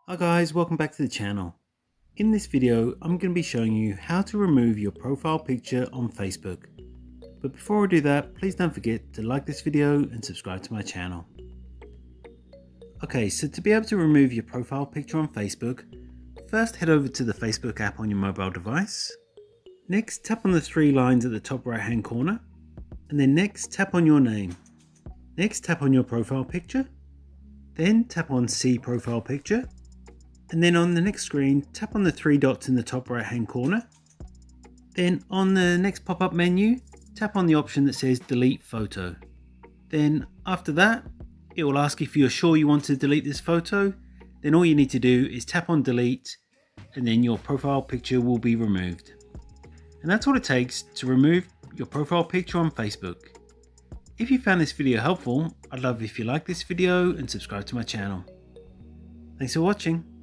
Hi guys, welcome back to the channel. In this video, I'm going to be showing you how to remove your profile picture on Facebook. But before we do that, please don't forget to like this video and subscribe to my channel. Okay, so to be able to remove your profile picture on Facebook, first head over to the Facebook app on your mobile device. Next, tap on the three lines at the top right hand corner. And then next, tap on your name. Next, tap on your profile picture. Then tap on See Profile Picture. And then on the next screen, tap on the three dots in the top right hand corner. Then on the next pop-up menu, tap on the option that says Delete Photo. Then after that, it will ask if you're sure you want to delete this photo. Then all you need to do is tap on Delete and then your profile picture will be removed. And that's all it takes to remove your profile picture on Facebook. If you found this video helpful, I'd love if you like this video and subscribe to my channel. Thanks for watching.